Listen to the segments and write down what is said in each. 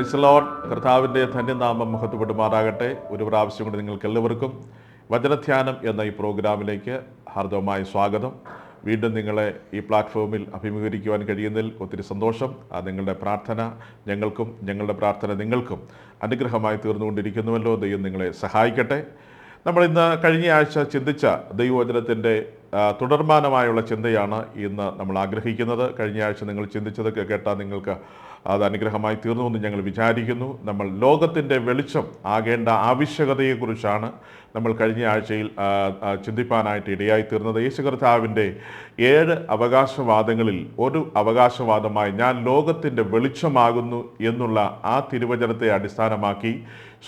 Praise the Lord. കർത്താവിൻ്റെ ധന്യനാമം മഹത്വപ്പെടുമാറാകട്ടെ. ഒരു പ്രാവശ്യം കൂടി നിങ്ങൾക്ക് എല്ലാവർക്കും വചനധ്യാനം എന്ന ഈ പ്രോഗ്രാമിലേക്ക് ഹാർദവമായ സ്വാഗതം. വീണ്ടും നിങ്ങളെ ഈ പ്ലാറ്റ്ഫോമിൽ അഭിമുഖീകരിക്കുവാൻ കഴിയുന്നതിൽ ഒത്തിരി സന്തോഷം. നിങ്ങളുടെ പ്രാർത്ഥന ഞങ്ങൾക്കും ഞങ്ങളുടെ പ്രാർത്ഥന നിങ്ങൾക്കും അനുഗ്രഹമായി തീർന്നുകൊണ്ടിരിക്കുന്നുവല്ലോ. ദൈവം നിങ്ങളെ സഹായിക്കട്ടെ. നമ്മൾ ഇന്ന് കഴിഞ്ഞ ആഴ്ച ചിന്തിച്ച ദൈവവചനത്തിൻ്റെ തുടർമാനമായുള്ള ചിന്തയാണ് ഇന്ന് നമ്മൾ ആഗ്രഹിക്കുന്നത്. കഴിഞ്ഞ ആഴ്ച നിങ്ങൾ ചിന്തിച്ചതൊക്കെ കേട്ടാൽ നിങ്ങൾക്ക് അത് അനുഗ്രഹമായി തീർന്നു എന്ന് ഞങ്ങൾ വിചാരിക്കുന്നു. നമ്മൾ ലോകത്തിൻ്റെ വെളിച്ചം ആകേണ്ട ആവശ്യകതയെക്കുറിച്ചാണ് നമ്മൾ കഴിഞ്ഞ ആഴ്ചയിൽ ചിന്തിപ്പാനായിട്ട് ഇടയായി തീർന്നത്. യേശു കർത്താവിൻ്റെ 7 അവകാശവാദങ്ങളിൽ ഒരു അവകാശവാദമായി ഞാൻ ലോകത്തിൻ്റെ വെളിച്ചമാകുന്നു എന്നുള്ള ആ തിരുവചനത്തെ അടിസ്ഥാനമാക്കി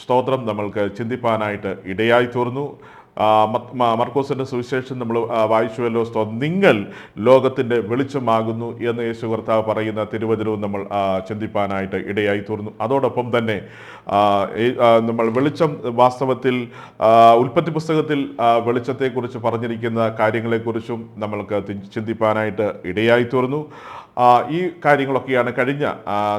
സ്തോത്രം നമ്മൾക്ക് ചിന്തിപ്പാനായിട്ട് ഇടയായി തീർന്നു. മർക്കോസിൻ്റെ സുവിശേഷം നമ്മൾ വായിച്ചുവല്ലോ. നിങ്ങൾ ലോകത്തിൻ്റെ വെളിച്ചമാകുന്നു എന്ന് യേശു കർത്താവ് പറയുന്ന തിരുവചനവും നമ്മൾ ചിന്തിപ്പാനായിട്ട് ഇടയായി തീർന്നു. അതോടൊപ്പം തന്നെ നമ്മൾ വെളിച്ചം വാസ്തവത്തിൽ ഉൽപ്പത്തി പുസ്തകത്തിൽ വെളിച്ചത്തെക്കുറിച്ച് പറഞ്ഞിരിക്കുന്ന കാര്യങ്ങളെക്കുറിച്ചും നമ്മൾക്ക് ചിന്തിപ്പാനായിട്ട് ഇടയായി തീർന്നു. ഈ കാര്യങ്ങളൊക്കെയാണ് കഴിഞ്ഞ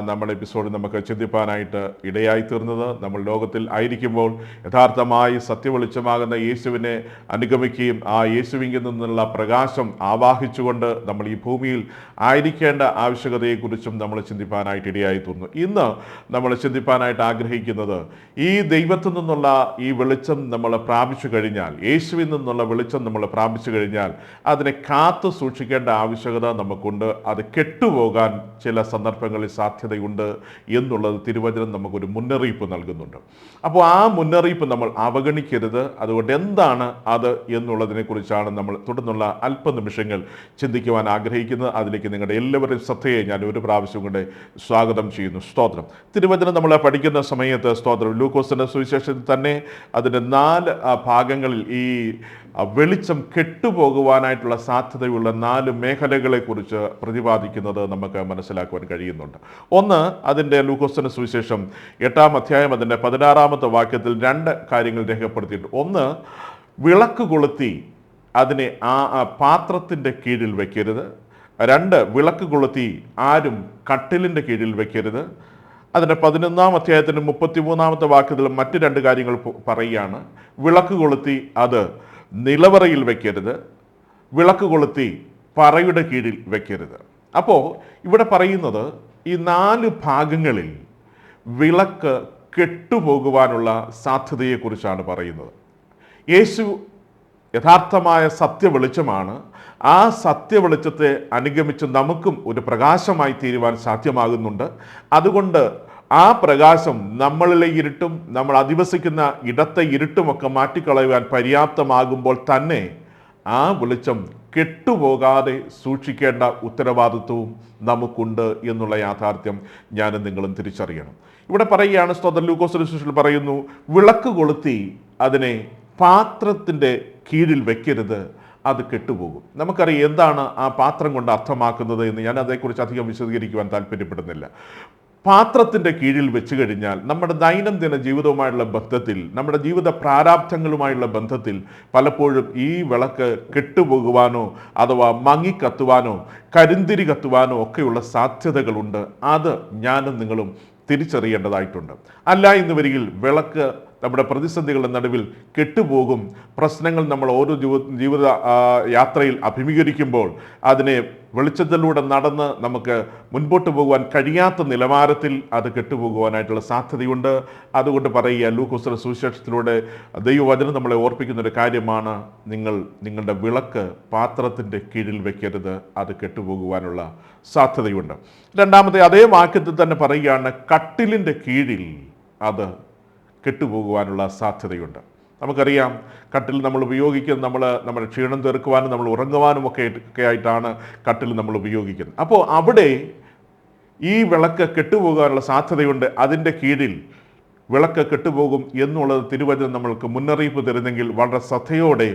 നമ്മുടെ എപ്പിസോഡിൽ നമുക്ക് ചിന്തിപ്പാനായിട്ട് ഇടയായി തീർന്നത്. നമ്മൾ ലോകത്തിൽ ആയിരിക്കുമ്പോൾ യഥാർത്ഥമായി സത്യവെളിച്ചമാകുന്ന യേശുവിനെ അനുഗമിക്കുകയും ആ യേശുവിങ്കിൽ നിന്നുള്ള പ്രകാശം ആവാഹിച്ചുകൊണ്ട് നമ്മൾ ഈ ഭൂമിയിൽ ആയിരിക്കേണ്ട ആവശ്യകതയെക്കുറിച്ചും നമ്മൾ ചിന്തിപ്പാനായിട്ട് ഇടയായി തീർന്നു. ഇന്ന് നമ്മൾ ചിന്തിപ്പാനായിട്ട് ആഗ്രഹിക്കുന്നത് ഈ ദൈവത്തിൽ നിന്നുള്ള ഈ വെളിച്ചം നമ്മൾ പ്രാപിച്ചു കഴിഞ്ഞാൽ, യേശുവിൽ നിന്നുള്ള വെളിച്ചം നമ്മൾ പ്രാപിച്ചു കഴിഞ്ഞാൽ അതിനെ കാത്തു സൂക്ഷിക്കേണ്ട ആവശ്യകത നമുക്കുണ്ട്. അത് കെട്ടുപോകാൻ ചില സന്ദർഭങ്ങളിൽ സാധ്യതയുണ്ട് എന്നുള്ളത് തിരുവചനം നമുക്കൊരു മുന്നറിയിപ്പ് നൽകുന്നുണ്ട്. അപ്പോൾ ആ മുന്നറിയിപ്പ് നമ്മൾ അവഗണിക്കരുത്. അതുകൊണ്ട് എന്താണ് അത് എന്നുള്ളതിനെ കുറിച്ചാണ് നമ്മൾ തുടർന്നുള്ള അല്പനിമിഷങ്ങൾ ചിന്തിക്കുവാൻ ആഗ്രഹിക്കുന്നത്. അതിലേക്ക് നിങ്ങളുടെ എല്ലാവരുടെയും ശ്രദ്ധയെ ഞാൻ ഒരു പ്രാവശ്യം കൊണ്ട് സ്വാഗതം ചെയ്യുന്നു. സ്തോത്രം. തിരുവചനം നമ്മൾ പഠിക്കുന്ന സമയത്ത് സ്തോത്രം ലൂക്കോസിൻ്റെ സുവിശേഷത്തിൽ തന്നെ അതിൻ്റെ 4 ഭാഗങ്ങളിൽ ഈ വെളിച്ചം കെട്ടുപോകുവാനായിട്ടുള്ള സാധ്യതയുള്ള 4 മേഖലകളെക്കുറിച്ച് പ്രതിപാദിക്കുന്നത് നമുക്ക് മനസ്സിലാക്കുവാൻ കഴിയുന്നുണ്ട്. ഒന്ന്, അതിൻ്റെ ലൂക്കോസിൻ്റെ സുവിശേഷം 8-ാം അധ്യായം അതിൻ്റെ 16-ാമത്തെ വാക്യത്തിൽ 2 കാര്യങ്ങൾ രേഖപ്പെടുത്തിയിട്ടുണ്ട്. ഒന്ന്, വിളക്ക് കൊളുത്തി അതിനെ ആ പാത്രത്തിൻ്റെ കീഴിൽ വയ്ക്കരുത്. 2, വിളക്ക് കൊളുത്തി ആരും കട്ടിലിൻ്റെ കീഴിൽ വയ്ക്കരുത്. അതിൻ്റെ 11-ാം അധ്യായത്തിൻ്റെ 33-ാമത്തെ വാക്യത്തിൽ മറ്റ് 2 കാര്യങ്ങൾ പറയുകയാണ്. വിളക്ക് കൊളുത്തി അത് നിലവറയിൽ വയ്ക്കരുത്, വിളക്ക് കൊളുത്തി പറയുടെ കീഴിൽ വയ്ക്കരുത്. അപ്പോൾ ഇവിടെ പറയുന്നത് ഈ 4 ഭാഗങ്ങളിൽ വിളക്ക് കെട്ടുപോകുവാനുള്ള സാധ്യതയെക്കുറിച്ചാണ് പറയുന്നത്. യേശു യഥാർത്ഥമായ സത്യവെളിച്ചമാണ്. ആ സത്യവെളിച്ചത്തെ അനുഗമിച്ച് നമുക്കും ഒരു പ്രകാശമായി തീരുവാൻ സാധ്യമാകുന്നുണ്ട്. അതുകൊണ്ട് ആ പ്രകാശം നമ്മളിലെ ഇരുട്ടും നമ്മൾ അധിവസിക്കുന്ന ഇടത്തെ ഇരുട്ടുമൊക്കെ മാറ്റിക്കളയുവാൻ പര്യാപ്തമാകുമ്പോൾ തന്നെ ആ വെളിച്ചം കെട്ടുപോകാതെ സൂക്ഷിക്കേണ്ട ഉത്തരവാദിത്വവും നമുക്കുണ്ട് എന്നുള്ള യാഥാർത്ഥ്യം ഞാനും നിങ്ങളും തിരിച്ചറിയണം. ഇവിടെ പറയുകയാണ്, സ്തോത്രം, ലൂക്കോസിന്റെ സുവിശേഷത്തിൽ പറയുന്നു, വിളക്ക് കൊളുത്തി അതിനെ പാത്രത്തിൻ്റെ കീഴിൽ വെക്കരുത്, അത് കെട്ടുപോകും. നമുക്കറിയാം എന്താണ് ആ പാത്രം കൊണ്ട് അർത്ഥമാക്കുന്നത് എന്ന്. ഞാൻ അതേക്കുറിച്ച് അധികം വിശദീകരിക്കുവാൻ താല്പര്യപ്പെടുന്നില്ല. പാത്രത്തിൻ്റെ കീഴിൽ വെച്ച് കഴിഞ്ഞാൽ നമ്മുടെ ദൈനംദിന ജീവിതവുമായുള്ള ബന്ധത്തിൽ, നമ്മുടെ ജീവിത പ്രാരാബ്ധങ്ങളുമായുള്ള ബന്ധത്തിൽ പലപ്പോഴും ഈ വിളക്ക് കെട്ടുപോകുവാനോ അഥവാ മങ്ങിക്കത്തുവാനോ കരിന്തിരി കത്തുവാനോ ഒക്കെയുള്ള സാധ്യതകളുണ്ട്. അത് ഞാനും നിങ്ങളും തിരിച്ചറിയേണ്ടതായിട്ടുണ്ട്. അല്ല എന്ന് വരികിൽ വിളക്ക് നമ്മുടെ പ്രതിസന്ധികളുടെ നടുവിൽ കെട്ടുപോകും. പ്രശ്നങ്ങൾ നമ്മൾ ഓരോ ജീവിത യാത്രയിൽ അഭിമുഖീകരിക്കുമ്പോൾ അതിനെ വെളിച്ചത്തിലൂടെ നടന്ന് നമുക്ക് മുൻപോട്ട് പോകുവാൻ കഴിയാത്ത നിലവാരത്തിൽ അത് കെട്ടുപോകുവാനായിട്ടുള്ള സാധ്യതയുണ്ട്. അതുകൊണ്ട് പറയുക, ലൂക്കോസിന്റെ സുവിശേഷത്തിലൂടെ ദൈവവചനം നമ്മളെ ഓർപ്പിക്കുന്ന ഒരു കാര്യമാണ്, നിങ്ങളുടെ വിളക്ക് പാത്രത്തിൻ്റെ കീഴിൽ വെക്കരുത്, അത് കെട്ടുപോകുവാനുള്ള സാധ്യതയുണ്ട്. രണ്ടാമത്തെ അതേ വാക്യത്തിൽ തന്നെ പറയുകയാണ്, കട്ടിലിൻ്റെ കീഴിൽ അത് കെട്ടുപോകുവാനുള്ള സാധ്യതയുണ്ട്. നമുക്കറിയാം, കട്ടിൽ നമ്മൾ ഉപയോഗിക്കുന്നത് നമ്മുടെ ക്ഷീണം തീർക്കുവാനും നമ്മൾ ഉറങ്ങുവാനും ഒക്കെ ആയിട്ടാണ് കട്ടിൽ നമ്മൾ ഉപയോഗിക്കുന്നത്. അപ്പോൾ അവിടെ ഈ വിളക്ക് കെട്ടുപോകാനുള്ള സാധ്യതയുണ്ട്. അതിൻ്റെ കീഴിൽ വിളക്ക് കെട്ടുപോകും എന്നുള്ളത് തിരുവചനം നമ്മൾക്ക് മുന്നറിയിപ്പ് തരുന്നെങ്കിൽ വളരെ ശ്രദ്ധയോടെ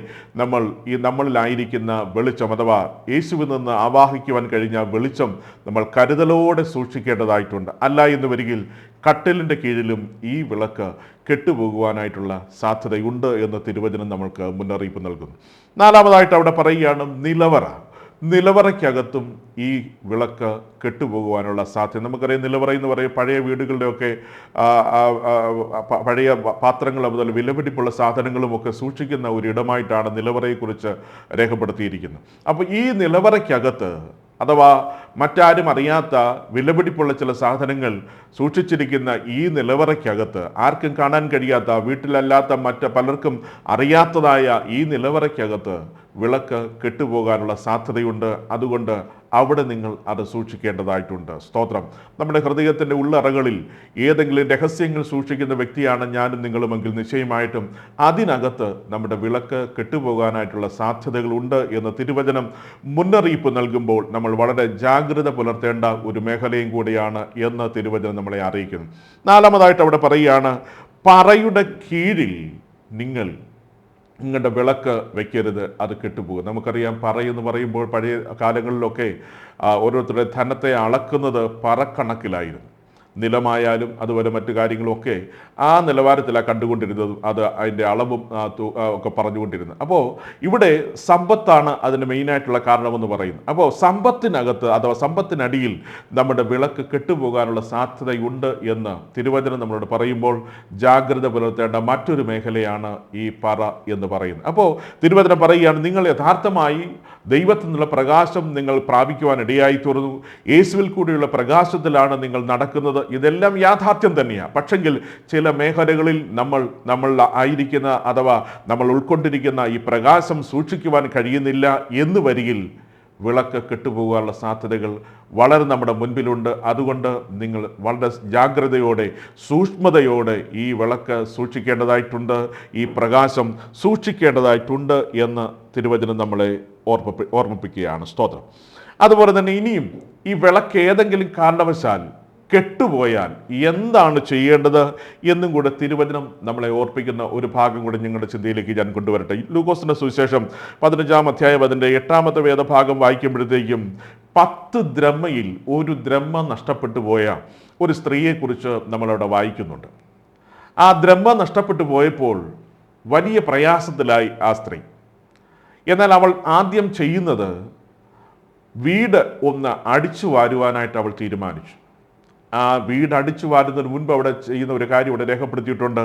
നമ്മളിലായിരിക്കുന്ന വെളിച്ചം അഥവാ യേശുവിൽ നിന്ന് ആവാഹിക്കുവാൻ കഴിഞ്ഞ വെളിച്ചം നമ്മൾ കരുതലോടെ സൂക്ഷിക്കേണ്ടതായിട്ടുണ്ട്. അല്ല എന്ന് വരികിൽ കട്ടിലിൻ്റെ കീഴിലും ഈ വിളക്ക് കെട്ടുപോകുവാനായിട്ടുള്ള സാധ്യതയുണ്ട് എന്ന് തിരുവചനം നമ്മൾക്ക് മുന്നറിയിപ്പ് നൽകുന്നു. നാലാമതായിട്ട് അവിടെ പറയുകയാണ്, നിലവറ. നിലവറയ്ക്കകത്തും ഈ വിളക്ക് കെട്ടുപോകുവാനുള്ള സാധ്യത. നമുക്കറിയാം, നിലവറ എന്ന് പറയും പഴയ വീടുകളുടെയൊക്കെ പഴയ പാത്രങ്ങൾ മുതൽ വിലപിടിപ്പുള്ള സാധനങ്ങളുമൊക്കെ സൂക്ഷിക്കുന്ന ഒരിടമായിട്ടാണ് നിലവറയെക്കുറിച്ച് രേഖപ്പെടുത്തിയിരിക്കുന്നത്. അപ്പോൾ ഈ നിലവറയ്ക്കകത്ത് അഥവാ മറ്റാരും അറിയാത്ത വിലപിടിപ്പുള്ള ചില സാധനങ്ങൾ സൂക്ഷിച്ചിരിക്കുന്ന ഈ നിലവറയ്ക്കകത്ത്, ആർക്കും കാണാൻ കഴിയാത്ത, വീട്ടിലല്ലാത്ത മറ്റ് പലർക്കും അറിയാത്തതായ ഈ നിലവറയ്ക്കകത്ത് വിളക്ക് കെട്ടുപോകാനുള്ള സാധ്യതയുണ്ട്. അതുകൊണ്ട് അവിടെ നിങ്ങൾ അത് സൂക്ഷിക്കേണ്ടതായിട്ടുണ്ട്. സ്തോത്രം. നമ്മുടെ ഹൃദയത്തിൻ്റെ ഉള്ളറകളിൽ ഏതെങ്കിലും രഹസ്യങ്ങൾ സൂക്ഷിക്കുന്ന വ്യക്തിയാണ് ഞാനും നിങ്ങളുമെങ്കിൽ നിശ്ചയമായിട്ടും അതിനകത്ത് നമ്മുടെ വിളക്ക് കെട്ടുപോകാനായിട്ടുള്ള സാധ്യതകളുണ്ട് എന്ന് തിരുവചനം മുന്നറിയിപ്പ് നൽകുമ്പോൾ നമ്മൾ വളരെ ജാഗ്രത പുലർത്തേണ്ട ഒരു മേഖലയും കൂടിയാണ് എന്ന് തിരുവചനം നമ്മളെ അറിയിക്കുന്നു. നാലാമതായിട്ട് അവിടെ പറയുകയാണ്, പറയുടെ കീഴിൽ നിങ്ങളുടെ വിളക്ക് വയ്ക്കരുത്, അത് കെട്ടുപോകും. നമുക്കറിയാം, പറയെന്ന് പറയുമ്പോൾ പഴയ കാലങ്ങളിലൊക്കെ ഓരോരുത്തരുടെ ധനത്തെ അളക്കുന്നത് പറക്കണക്കിലായിരുന്നു. നിലമായാലും അതുപോലെ മറ്റു കാര്യങ്ങളുമൊക്കെ ആ നിലവാരത്തിലാണ് കണ്ടുകൊണ്ടിരുന്നതും അത് അതിൻ്റെ അളവും ഒക്കെ പറഞ്ഞുകൊണ്ടിരുന്നത്. അപ്പോൾ ഇവിടെ സമ്പത്താണ് അതിന് മെയിനായിട്ടുള്ള കാരണമെന്ന് പറയുന്നത്. അപ്പോൾ സമ്പത്തിനകത്ത് അഥവാ സമ്പത്തിനടിയിൽ നമ്മുടെ വിളക്ക് കെട്ടുപോകാനുള്ള സാധ്യതയുണ്ട് എന്ന് തിരുവചനം നമ്മളോട് പറയുമ്പോൾ ജാഗ്രത പുലർത്തേണ്ട മറ്റൊരു മേഖലയാണ് ഈ പറ എന്ന് പറയുന്നത്. അപ്പോൾ തിരുവചനം പറയുകയാണ്, നിങ്ങൾ യഥാർത്ഥമായി ദൈവത്തിൽ നിന്നുള്ള പ്രകാശം നിങ്ങൾ പ്രാപിക്കുവാൻ ഇടയായി തീർന്നു. യേശുവിൽ കൂടിയുള്ള പ്രകാശത്തിലാണ് നിങ്ങൾ നടക്കുന്നത്. ഇതെല്ലാം യാഥാർത്ഥ്യം തന്നെയാണ്. പക്ഷെങ്കിൽ ചില മേഖലകളിൽ നമ്മൾ ആയിരിക്കുന്ന അഥവാ നമ്മൾ ഉൾക്കൊണ്ടിരിക്കുന്ന ഈ പ്രകാശം സൂക്ഷിക്കുവാൻ കഴിയുന്നില്ല എന്ന് വരികിൽ വിളക്ക് കെട്ടുപോകാനുള്ള സാധ്യതകൾ വളരെ നമ്മുടെ മുൻപിലുണ്ട്. അതുകൊണ്ട് നിങ്ങൾ വളരെ ജാഗ്രതയോടെ സൂക്ഷ്മതയോടെ ഈ വിളക്ക് സൂക്ഷിക്കേണ്ടതായിട്ടുണ്ട്, ഈ പ്രകാശം സൂക്ഷിക്കേണ്ടതായിട്ടുണ്ട് എന്ന് തിരുവചനം നമ്മളെ ഓർമ്മിപ്പിക്കുകയാണ്. സ്തോത്രം. അതുപോലെ തന്നെ ഇനിയും ഈ വിളക്ക് ഏതെങ്കിലും കാരണവശാൽ കെട്ടുപോയാൽ എന്താണ് ചെയ്യേണ്ടത് എന്നും കൂടെ തിരുവചനം നമ്മളെ ഓർപ്പിക്കുന്ന ഒരു ഭാഗം കൂടി നിങ്ങളുടെ ചിന്തയിലേക്ക് ഞാൻ കൊണ്ടുവരട്ടെ. ലൂക്കോസിന്റെ സുവിശേഷം 15-ാം അധ്യായം അതിൻ്റെ 8-ാമത്തെ വേദഭാഗം വായിക്കുമ്പോഴത്തേക്കും 10 ദ്രഹ്മയിൽ 1 ദ്രഹ്മ നഷ്ടപ്പെട്ടു പോയ ഒരു സ്ത്രീയെക്കുറിച്ച് നമ്മളവിടെ വായിക്കുന്നുണ്ട്. ആ ദ്രഹ്മ നഷ്ടപ്പെട്ടു പോയപ്പോൾ വലിയ പ്രയാസത്തിലായി ആ സ്ത്രീ. എന്നാൽ അവൾ ആദ്യം ചെയ്യുന്നത് വീട് ഒന്ന് അടിച്ചു വാരുവാനായിട്ട് അവൾ തീരുമാനിച്ചു. ആ വീട് അടിച്ചു വാരുന്നതിന് മുൻപ് അവിടെ ചെയ്യുന്ന ഒരു കാര്യം ഇവിടെ രേഖപ്പെടുത്തിയിട്ടുണ്ട്,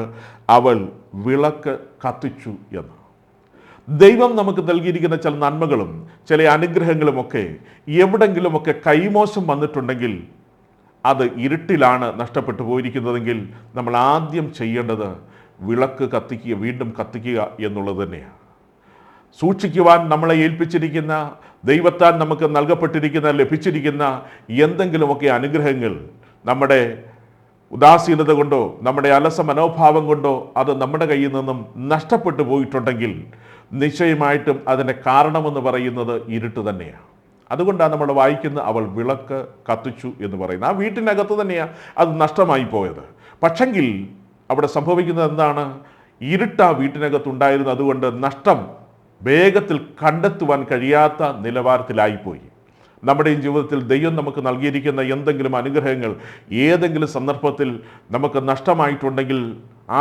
അവൾ വിളക്ക് കത്തിച്ചു എന്ന്. ദൈവം നമുക്ക് നൽകിയിരിക്കുന്ന ചില നന്മകളും ചില അനുഗ്രഹങ്ങളുമൊക്കെ എവിടെങ്കിലുമൊക്കെ കൈമോശം വന്നിട്ടുണ്ടെങ്കിൽ, അത് ഇരുട്ടിലാണ് നഷ്ടപ്പെട്ടു പോയിരിക്കുന്നതെങ്കിൽ നമ്മൾ ആദ്യം ചെയ്യേണ്ടത് വിളക്ക് കത്തിക്കുക, വീണ്ടും കത്തിക്കുക എന്നുള്ളത് തന്നെയാണ്. സൂക്ഷിക്കുവാൻ നമ്മളെ ഏൽപ്പിച്ചിരിക്കുന്ന, ദൈവത്താൽ നമുക്ക് നൽകപ്പെട്ടിരിക്കുന്ന, ലഭിച്ചിരിക്കുന്ന എന്തെങ്കിലുമൊക്കെ അനുഗ്രഹങ്ങൾ നമ്മുടെ ഉദാസീനത കൊണ്ടോ നമ്മുടെ അലസ മനോഭാവം കൊണ്ടോ അത് നമ്മുടെ കയ്യിൽ നിന്നും നഷ്ടപ്പെട്ടു പോയിട്ടുണ്ടെങ്കിൽ നിശ്ചയമായിട്ടും അതിൻ്റെ കാരണമെന്ന് പറയുന്നത് ഇരുട്ട് തന്നെയാണ്. അതുകൊണ്ടാണ് നമ്മൾ വായിക്കുന്നത് അവൾ വിളക്ക് കത്തിച്ചു എന്ന് പറയുന്നത്. ആ വീട്ടിനകത്ത് തന്നെയാണ് അത് നഷ്ടമായി പോയത്. പക്ഷെങ്കിൽ അവിടെ സംഭവിക്കുന്നത് എന്താണ്? ഇരുട്ട് ആ വീട്ടിനകത്തുണ്ടായിരുന്നു. അതുകൊണ്ട് നഷ്ടം വേഗത്തിൽ കണ്ടെത്തുവാൻ കഴിയാത്ത നിലവാരത്തിലായിപ്പോയി. നമ്മുടെയും ജീവിതത്തിൽ ദൈവം നമുക്ക് നൽകിയിരിക്കുന്ന എന്തെങ്കിലും അനുഗ്രഹങ്ങൾ ഏതെങ്കിലും സന്ദർഭത്തിൽ നമുക്ക് നഷ്ടമായിട്ടുണ്ടെങ്കിൽ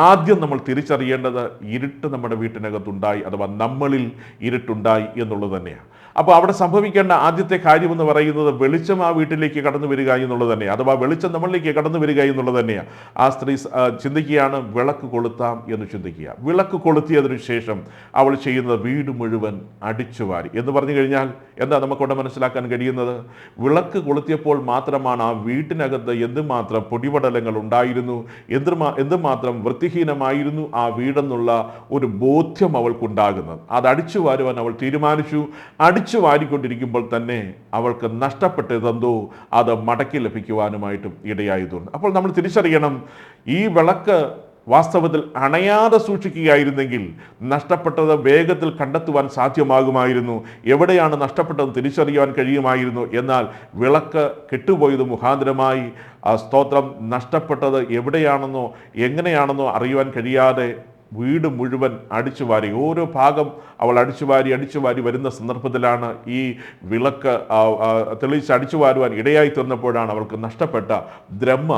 ആദ്യം നമ്മൾ തിരിച്ചറിയേണ്ടത് ഇരുട്ട് നമ്മുടെ വീട്ടിനകത്തുണ്ടായി, അഥവാ നമ്മളിൽ ഇരുട്ടുണ്ടായി എന്നുള്ളത് തന്നെയാണ്. അപ്പോൾ അവിടെ സംഭവിക്കേണ്ട ആദ്യത്തെ കാര്യമെന്ന് പറയുന്നത് വെളിച്ചം ആ വീട്ടിലേക്ക് കടന്നു വരിക എന്നുള്ളത് തന്നെയാണ്, അഥവാ വെളിച്ചം നമ്മളിലേക്ക് കടന്നു വരിക എന്നുള്ളത് തന്നെയാണ്. ആ സ്ത്രീ ചിന്തിക്കുകയാണ്, വിളക്ക് കൊളുത്താം എന്ന് ചിന്തിക്കുക. വിളക്ക് കൊളുത്തിയതിനു ശേഷം അവൾ ചെയ്യുന്നത് വീട് മുഴുവൻ അടിച്ചുവാരി എന്ന് പറഞ്ഞു കഴിഞ്ഞാൽ എന്താ നമുക്കവിടെ മനസ്സിലാക്കാൻ കഴിയുന്നത്? വിളക്ക് കൊളുത്തിയപ്പോൾ മാത്രമാണ് ആ വീട്ടിനകത്ത് എന്തുമാത്രം പൊടിപടലങ്ങൾ ഉണ്ടായിരുന്നു, എന്തുമാത്രം വൃത്തിഹീനമായിരുന്നു ആ വീടെന്നുള്ള ഒരു ബോധ്യം അവൾക്കുണ്ടാകുന്നത്. അത് അടിച്ചു വാരുവാൻ അവൾ തീരുമാനിച്ചു. അടിച്ചു വാരിക്കൊണ്ടിരിക്കുമ്പോൾ തന്നെ അവൾക്ക് നഷ്ടപ്പെട്ടതെന്തോ അത് മടക്കി ലഭിക്കുവാനുമായിട്ടും ഇടയായി തീർന്നു. അപ്പോൾ നമ്മൾ തിരിച്ചറിയണം, ഈ വിളക്ക് വാസ്തവത്തിൽ അണയാതെ സൂക്ഷിക്കുകയായിരുന്നെങ്കിൽ നഷ്ടപ്പെട്ടത് വേഗത്തിൽ കണ്ടെത്തുവാൻ സാധ്യമാകുമായിരുന്നു, എവിടെയാണ് നഷ്ടപ്പെട്ടത് തിരിച്ചറിയുവാൻ കഴിയുമായിരുന്നു. എന്നാൽ വിളക്ക് കെട്ടുപോയത് മുഖാന്തരമായി ആ സ്തോത്രം നഷ്ടപ്പെട്ടത് എവിടെയാണെന്നോ എങ്ങനെയാണെന്നോ അറിയുവാൻ കഴിയാതെ വീട് മുഴുവൻ അടിച്ചുവാരി, ഓരോ ഭാഗം അവൾ അടിച്ചുവാരി വരുന്ന സന്ദർഭത്തിലാണ് ഈ വിളക്ക് തെളിയിച്ച് അടിച്ചുവാരുവാൻ ഇടയായി തീർന്നപ്പോഴാണ് അവൾക്ക് നഷ്ടപ്പെട്ട ബ്രഹ്മ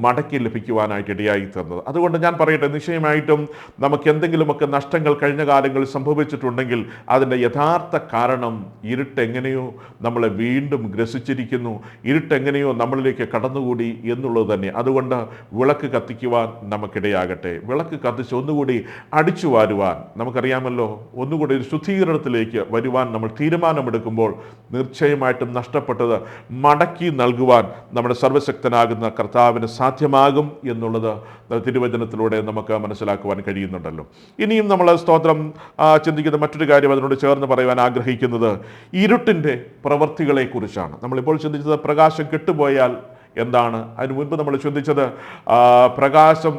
മടക്കി ലഭിക്കുവാനായിട്ട് ഇടയായി തീർന്നത്. അതുകൊണ്ട് ഞാൻ പറയട്ടെ, നിശ്ചയമായിട്ടും നമുക്ക് എന്തെങ്കിലുമൊക്കെ നഷ്ടങ്ങൾ കഴിഞ്ഞ കാലങ്ങളിൽ സംഭവിച്ചിട്ടുണ്ടെങ്കിൽ അതിൻ്റെ യഥാർത്ഥ കാരണം ഇരുട്ടെങ്ങനെയോ നമ്മളെ വീണ്ടും ഗ്രസിച്ചിരിക്കുന്നു, ഇരുട്ടെങ്ങനെയോ നമ്മളിലേക്ക് കടന്നുകൂടി എന്നുള്ളത് തന്നെ. അതുകൊണ്ട് വിളക്ക് കത്തിക്കുവാൻ നമുക്കിടയാകട്ടെ. വിളക്ക് കത്തിച്ച് ഒന്നുകൂടി അടിച്ചു വാരുവാൻ, നമുക്കറിയാമല്ലോ, ഒന്നുകൂടി ഒരു ശുദ്ധീകരണത്തിലേക്ക് വരുവാൻ നമ്മൾ തീരുമാനമെടുക്കുമ്പോൾ നിശ്ചയമായിട്ടും നഷ്ടപ്പെട്ടത് മടക്കി നൽകുവാൻ നമ്മുടെ സർവശക്തനാകുന്ന കർത്താവിന് സാധ്യമാകും എന്നുള്ളത് തിരുവചനത്തിലൂടെ നമുക്ക് മനസ്സിലാക്കുവാൻ കഴിയുന്നുണ്ടല്ലോ. ഇനിയും നമ്മൾ സ്തോത്രം ചിന്തിക്കുന്ന മറ്റൊരു കാര്യം അതിനോട് ചേർന്ന് പറയുവാൻ ആഗ്രഹിക്കുന്നത് ഇരുട്ടിൻ്റെ പ്രവൃത്തികളെക്കുറിച്ചാണ്. നമ്മളിപ്പോൾ ചിന്തിച്ചത് പ്രകാശം കെട്ടുപോയാൽ എന്താണ്, അതിനു മുൻപ് നമ്മൾ ചിന്തിച്ചത് പ്രകാശം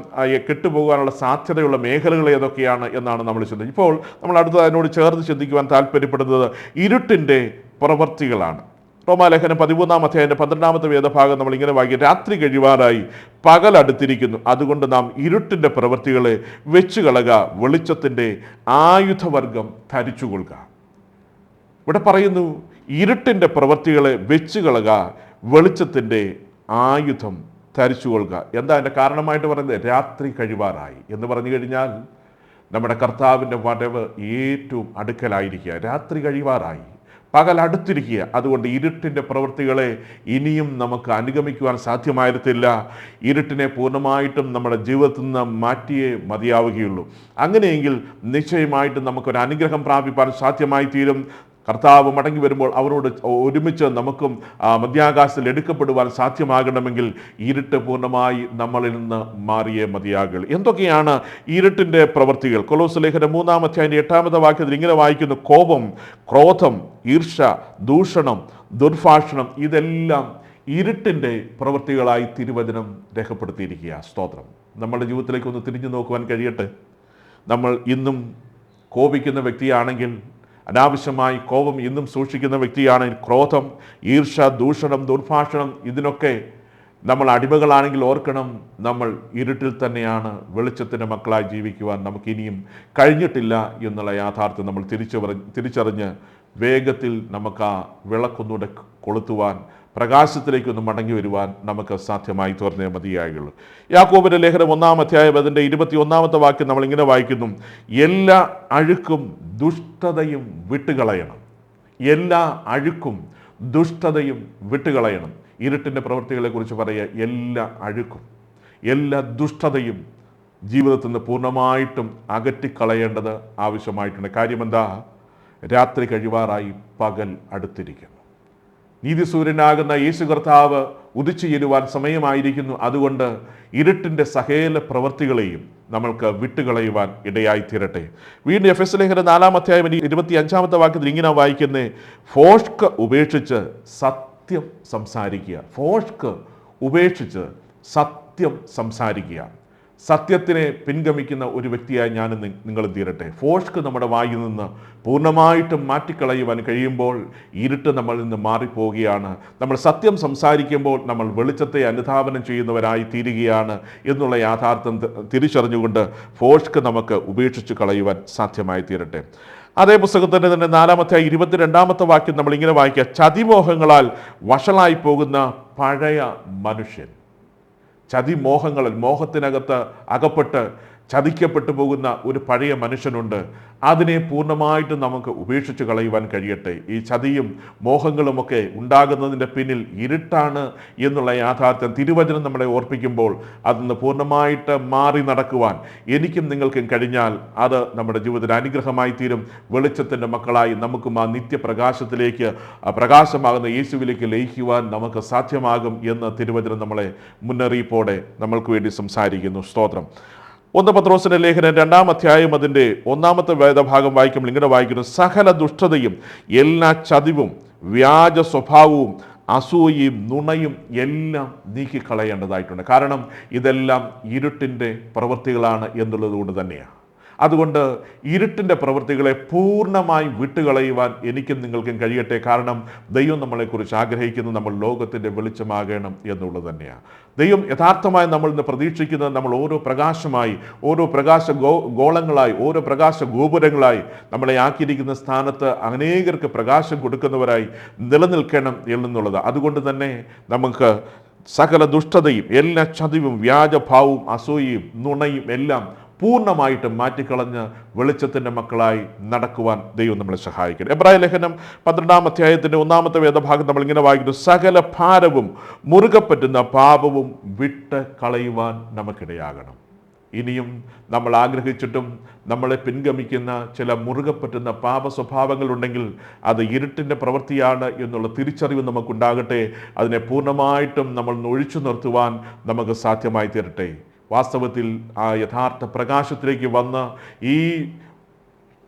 കെട്ടുപോകാനുള്ള സാധ്യതയുള്ള മേഖലകൾ ഏതൊക്കെയാണ് എന്നാണ് നമ്മൾ ചിന്തിച്ചത്. ഇപ്പോൾ നമ്മൾ അടുത്ത അതിനോട് ചേർന്ന് ചിന്തിക്കുവാൻ താല്പര്യപ്പെടുന്നത് ഇരുട്ടിൻ്റെ പ്രവൃത്തികളാണ്. റോമാലേഖനം 13-ാം അധ്യായത്തിൻ്റെ 12-ാമത്തെ വേദഭാഗം നമ്മൾ ഇങ്ങനെ വായിക്കും: രാത്രി കഴിവാറായി, പകൽ അടുത്തിരിക്കുന്നു, അതുകൊണ്ട് നാം ഇരുട്ടിൻ്റെ പ്രവൃത്തികളെ വെച്ചുകളക, വെളിച്ചത്തിൻ്റെ ആയുധവർഗം ധരിച്ചുകൊള്ളുക. ഇവിടെ പറയുന്നു, ഇരുട്ടിൻ്റെ പ്രവൃത്തികളെ വെച്ചുകളക, വെളിച്ചത്തിൻ്റെ ആയുധം ധരിച്ചുകൊള്ളുക. എന്താ അതിൻ്റെ കാരണമായിട്ട് പറയുന്നത്? രാത്രി കഴിവാറായി എന്ന് പറഞ്ഞു കഴിഞ്ഞാൽ നമ്മുടെ കർത്താവിൻ്റെ വരവ് ഏറ്റവും അടുക്കലായിരിക്കുക. രാത്രി കഴിവാറായി, പകൽ അടുത്തിരിക്കുക. അതുകൊണ്ട് ഇരുട്ടിൻ്റെ പ്രവൃത്തികളെ ഇനിയും നമുക്ക് അനുഗമിക്കുവാൻ സാധ്യമായിരുന്നില്ല. ഇരുട്ടിനെ പൂർണ്ണമായിട്ടും നമ്മുടെ ജീവിതത്തിൽ നിന്ന് മാറ്റിയേ മതിയാവുകയുള്ളൂ. അങ്ങനെയെങ്കിൽ നിശ്ചയമായിട്ടും നമുക്കൊരു അനുഗ്രഹം പ്രാപിപ്പാൻ സാധ്യമായി തീരും. കർത്താവ് മടങ്ങി വരുമ്പോൾ അവരോട് ഒരുമിച്ച് നമുക്കും മധ്യാകാശത്തിൽ എടുക്കപ്പെടുവാൻ സാധ്യമാകണമെങ്കിൽ ഇരുട്ട് പൂർണ്ണമായി നമ്മളിൽ നിന്ന് മാറിയേ മതിയാകുള്ളൂ. എന്തൊക്കെയാണ് ഇരുട്ടിൻ്റെ പ്രവൃത്തികൾ? കൊലോസ്യ ലേഖനം 3-ാം അധ്യായത്തിൻ്റെ 8-ാമത്തെ വാക്യത്തിൽ ഇങ്ങനെ വായിക്കുന്നു: കോപം, ക്രോധം, ഈർഷ്യ, ദൂഷണം, ദുർഭാഷണം, ഇതെല്ലാം ഇരുട്ടിൻ്റെ പ്രവൃത്തികളായി തിരുവചനം രേഖപ്പെടുത്തിയിരിക്കുക. സ്തോത്രം. നമ്മുടെ ജീവിതത്തിലേക്ക് ഒന്ന് തിരിഞ്ഞു നോക്കുവാൻ കഴിയട്ടെ. നമ്മൾ ഇന്നും കോപിക്കുന്ന വ്യക്തിയാണെങ്കിൽ, അനാവശ്യമായി കോപം ഇന്നും സൂക്ഷിക്കുന്ന വ്യക്തിയാണ്, ക്രോധം, ഈർഷ്യ, ദൂഷണം, ദുർഭാഷണം, ഇതിനൊക്കെ നമ്മൾ അടിമകളാണെങ്കിൽ ഓർക്കണം, നമ്മൾ ഇരുട്ടിൽ തന്നെയാണ്. വെളിച്ചത്തിൻ്റെ മക്കളായി ജീവിക്കുവാൻ നമുക്കിനിയും കഴിഞ്ഞിട്ടില്ല എന്നുള്ള യാഥാർത്ഥ്യം നമ്മൾ തിരിച്ചറിഞ്ഞ് വേഗത്തിൽ നമുക്ക് ആ വിളക്കൊന്നുകൂടെ കൊളുത്തുവാൻ, പ്രകാശത്തിലേക്കൊന്ന് മടങ്ങി വരുവാൻ നമുക്ക് സാധ്യമായി തീർന്നേ മതിയായുള്ളൂ. യാക്കോബിന്റെ ലേഖനം 1-ാം അധ്യായം അതിൻ്റെ 21-ാമത്തെ വാക്യം നമ്മൾ ഇങ്ങനെ വായിക്കുന്നു: എല്ലാ അഴുക്കും ദുഷ്ടതയും വിട്ടുകളയണം. എല്ലാ അഴുക്കും ദുഷ്ടതയും വിട്ടുകളയണം. ഇരുട്ടിൻ്റെ പ്രവൃത്തികളെക്കുറിച്ച് പറയുക, എല്ലാ അഴുക്കും, എല്ലാ ദുഷ്ടതയും ജീവിതത്തിൽ നിന്ന് പൂർണ്ണമായിട്ടും അകറ്റിക്കളയേണ്ടത് ആവശ്യമായിട്ടുണ്ട്. കാര്യമെന്താ? രാത്രി കഴിവാറായി, പകൽ അടുത്തിരിക്കുന്നു. നീതിസൂര്യനാകുന്ന യേശു കർത്താവ് ഉദിച്ചു ചേരുവാൻ സമയമായിരിക്കുന്നു. അതുകൊണ്ട് ഇരുട്ടിൻ്റെ സകല പ്രവൃത്തികളെയും നമ്മൾക്ക് വിട്ടുകളയുവാൻ ഇടയായി തീരട്ടെ. വീണ്ടും എഫെസ്യ ലേഖനം 4-ാം അധ്യായം 25-ാമത്തെ വാക്യത്തിൽ ഇങ്ങനെ വായിക്കുന്നേ: ഫോഷ്ക്ക് ഉപേക്ഷിച്ച് സത്യം സംസാരിക്കുക. ഫോഷ്ക്ക് ഉപേക്ഷിച്ച് സത്യം സംസാരിക്കുക. സത്യത്തിനെ പിൻഗമിക്കുന്ന ഒരു വ്യക്തിയായി ഞാൻ നിങ്ങൾ തീരട്ടെ. ഫോഷ്ക്ക് നമ്മുടെ വായിൽ നിന്ന് പൂർണ്ണമായിട്ടും മാറ്റിക്കളയുവാൻ കഴിയുമ്പോൾ ഇരുട്ട് നമ്മളിൽ നിന്ന് മാറിപ്പോവുകയാണ്. നമ്മൾ സത്യം സംസാരിക്കുമ്പോൾ നമ്മൾ വെളിച്ചത്തെ അനുധാവനം ചെയ്യുന്നവരായി തീരുകയാണ് എന്നുള്ള യാഥാർത്ഥ്യം തിരിച്ചറിഞ്ഞുകൊണ്ട് ഫോഷ്ക്ക് നമുക്ക് ഉപേക്ഷിച്ച് കളയുവാൻ സാധ്യമായി തീരട്ടെ. അതേ പുസ്തകത്തിൻ്റെ തന്നെ 4-ാമത്തെ 22-ാമത്തെ വാക്യം നമ്മൾ ഇങ്ങനെ വായിക്കുക: ചതിമോഹങ്ങളാൽ വഷളായി പോകുന്ന പഴയ മനുഷ്യൻ. ചതിമോഹങ്ങളിൽ, മോഹത്തിനകത്ത് അകപ്പെട്ട് ചതിക്കപ്പെട്ടു പോകുന്ന ഒരു പഴയ മനുഷ്യനുണ്ട്. അതിനെ പൂർണ്ണമായിട്ടും നമുക്ക് ഉപേക്ഷിച്ച് കളയുവാൻ കഴിയട്ടെ. ഈ ചതിയും മോഹങ്ങളുമൊക്കെ ഉണ്ടാകുന്നതിൻ്റെ പിന്നിൽ ഇരുട്ടാണ് എന്നുള്ള യാഥാർത്ഥ്യം തിരുവചനം നമ്മളെ ഓർപ്പിക്കുമ്പോൾ അതിന് പൂർണ്ണമായിട്ട് മാറി നടക്കുവാൻ എനിക്കും നിങ്ങൾക്കും കഴിഞ്ഞാൽ അത് നമ്മുടെ ജീവിതത്തിൽ അനുഗ്രഹമായി തീരും. വെളിച്ചത്തിൻ്റെ മക്കളായി നമുക്കും ആ നിത്യപ്രകാശത്തിലേക്ക്, പ്രകാശമാകുന്ന യേശുവിലേക്ക് ലയിക്കുവാൻ നമുക്ക് സാധ്യമാകും എന്ന് തിരുവചനം നമ്മളെ മുന്നറിയിപ്പോടെ നമ്മൾക്ക് വേണ്ടി സംസാരിക്കുന്നു. സ്തോത്രം. 1 പത്രോസിന്റെ ലേഖനം 2-ാം അധ്യായം അതിൻ്റെ 1-ാമത്തെ വേദഭാഗം വായിക്കുമ്പോൾ ഇങ്ങനെ വായിക്കുന്നു: സകല ദുഷ്ടതയും എല്ലാ ചതിവും വ്യാജ സ്വഭാവവും അസൂയയും നുണയും എല്ലാം നീക്കിക്കളയേണ്ടതായിട്ടുണ്ട്. കാരണം ഇതെല്ലാം ഇരുട്ടിൻ്റെ പ്രവൃത്തികളാണ് എന്നുള്ളത് കൊണ്ട് തന്നെയാണ്. അതുകൊണ്ട് ഇരുട്ടിൻ്റെ പ്രവൃത്തികളെ പൂർണ്ണമായി വിട്ടുകളയുവാൻ എനിക്കും നിങ്ങൾക്കും കഴിയട്ടെ. കാരണം ദൈവം നമ്മളെക്കുറിച്ച് ആഗ്രഹിക്കുന്നത് നമ്മൾ ലോകത്തിൻ്റെ വെളിച്ചമാകണം എന്നുള്ളത് തന്നെയാണ്. ദൈവം യഥാർത്ഥമായി നമ്മൾ ഇന്ന് പ്രതീക്ഷിക്കുന്നത് നമ്മൾ ഓരോ പ്രകാശമായി, ഓരോ പ്രകാശ ഗോളങ്ങളായി, ഓരോ പ്രകാശ ഗോപുരങ്ങളായി നമ്മളെ ആക്കിയിരിക്കുന്ന സ്ഥാനത്ത് അനേകർക്ക് പ്രകാശം കൊടുക്കുന്നവരായി നിലനിൽക്കണം എന്നുള്ളത്. അതുകൊണ്ട് തന്നെ നമുക്ക് സകല ദുഷ്ടതയും എല്ലാ ചതിവും വ്യാജഭാവവും അസൂയയും നുണയും എല്ലാം പൂർണ്ണമായിട്ടും മാറ്റിക്കളഞ്ഞ് വെളിച്ചത്തിൻ്റെ മക്കളായി നടക്കുവാൻ ദൈവം നമ്മളെ സഹായിക്കണം. എബ്രായ ലേഖനം 12-ാം അധ്യായത്തിൻ്റെ 1-ാമത്തെ വേദഭാഗം നമ്മൾ ഇങ്ങനെ വായിക്കുന്നു: സകല ഭാരവും മുറുകെ പറ്റുന്ന പാപവും വിട്ട് കളയുവാൻ നമുക്കിടയാകണം. ഇനിയും നമ്മൾ ആഗ്രഹിച്ചിട്ടും നമ്മളെ പിൻഗമിക്കുന്ന ചില മുറുകെ പറ്റുന്ന പാപ സ്വഭാവങ്ങളുണ്ടെങ്കിൽ അത് ഇരുട്ടിൻ്റെ പ്രവൃത്തിയാണ് എന്നുള്ള തിരിച്ചറിവ് നമുക്കുണ്ടാകട്ടെ. അതിനെ പൂർണ്ണമായിട്ടും നമ്മൾ ഒഴിച്ചു നിർത്തുവാൻ നമുക്ക് സാധ്യമായി തീരട്ടെ. വാസ്തവത്തിൽ ആ യഥാർത്ഥ പ്രകാശത്തിലേക്ക് വന്ന് ഈ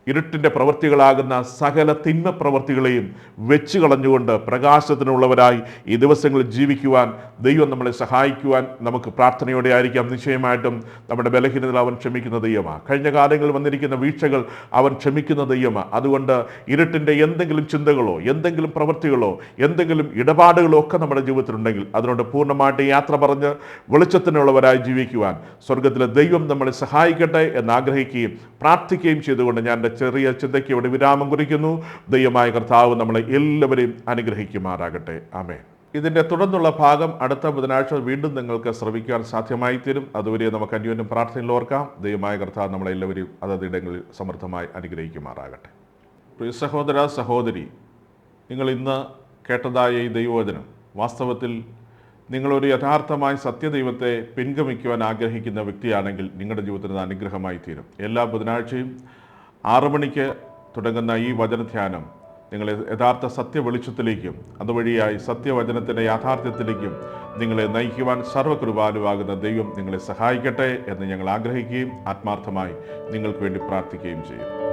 ഇരുട്ടിൻ്റെ പ്രവൃത്തികളാകുന്ന സകല തിന്മ പ്രവൃത്തികളെയും വെച്ച് കളഞ്ഞുകൊണ്ട് പ്രകാശത്തിനുള്ളവരായി ഈ ദിവസങ്ങളിൽ ജീവിക്കുവാൻ ദൈവം നമ്മളെ സഹായിക്കുവാൻ നമുക്ക് പ്രാർത്ഥനയോടെ ആയിരിക്കാം. നിശ്ചയമായിട്ടും നമ്മുടെ ബലഹീനതകൾ അവൻ ക്ഷമിക്കുന്ന ദൈവമാണ്. കഴിഞ്ഞ കാലങ്ങളിൽ വന്നിരിക്കുന്ന വീഴ്ചകൾ അവൻ ക്ഷമിക്കുന്ന ദൈവമാണ്. അതുകൊണ്ട് ഇരുട്ടിൻ്റെ എന്തെങ്കിലും ചിന്തകളോ എന്തെങ്കിലും പ്രവൃത്തികളോ എന്തെങ്കിലും ഇടപാടുകളോ ഒക്കെ നമ്മുടെ ജീവിതത്തിലുണ്ടെങ്കിൽ അതിനോട് പൂർണ്ണമായിട്ട് യാത്ര പറഞ്ഞ് വെളിച്ചത്തിനുള്ളവരായി ജീവിക്കുവാൻ സ്വർഗത്തിലെ ദൈവം നമ്മളെ സഹായിക്കട്ടെ എന്നാഗ്രഹിക്കുകയും പ്രാർത്ഥിക്കുകയും ചെയ്തുകൊണ്ട് ഞാൻ എൻ്റെ ചെറിയ ചിന്തയ്ക്ക് ഇവിടെ വിരാമം കുറിക്കുന്നു. ദൈവമായ കർത്താവ് നമ്മളെ എല്ലാവരെയും അനുഗ്രഹിക്കുമാറാകട്ടെ. ആമേൻ. ഇതിൻ്റെ തുടർന്നുള്ള ഭാഗം അടുത്ത ബുധനാഴ്ച വീണ്ടും നിങ്ങൾക്ക് ശ്രവിക്കാൻ സാധ്യമായി തീരും. അതുവരെ നമുക്ക് അന്യോന്യം പ്രാർത്ഥനയിൽ ഓർക്കാം. ദൈവമായ കർത്താവ് നമ്മളെല്ലാവരെയും അതതിടങ്ങളിൽ സമൃദ്ധമായി അനുഗ്രഹിക്കുമാറാകട്ടെ. പ്രിയ സഹോദര സഹോദരി, നിങ്ങൾ ഇന്ന് കേട്ടതായ ഈ ദൈവവചനം വാസ്തവത്തിൽ നിങ്ങളൊരു യഥാർത്ഥമായി സത്യദൈവത്തെ പിൻഗമിക്കുവാൻ ആഗ്രഹിക്കുന്ന വ്യക്തിയാണെങ്കിൽ നിങ്ങളുടെ ജീവിതത്തിന് അനുഗ്രഹമായി തീരും. എല്ലാ ബുധനാഴ്ചയും 6 മണിക്ക് തുടങ്ങുന്ന ഈ വചനധ്യാനം നിങ്ങളെ യഥാർത്ഥ സത്യ വെളിച്ചത്തിലേക്കും അതുവഴിയായി സത്യവചനത്തിൻ്റെ യാഥാർത്ഥ്യത്തിലേക്കും നിങ്ങളെ നയിക്കുവാൻ സർവ്വകൃപാലുവാകുന്ന ദൈവം നിങ്ങളെ സഹായിക്കട്ടെ എന്ന് ഞങ്ങൾ ആഗ്രഹിക്കുകയും ആത്മാർത്ഥമായി നിങ്ങൾക്ക് വേണ്ടി പ്രാർത്ഥിക്കുകയും ചെയ്യും.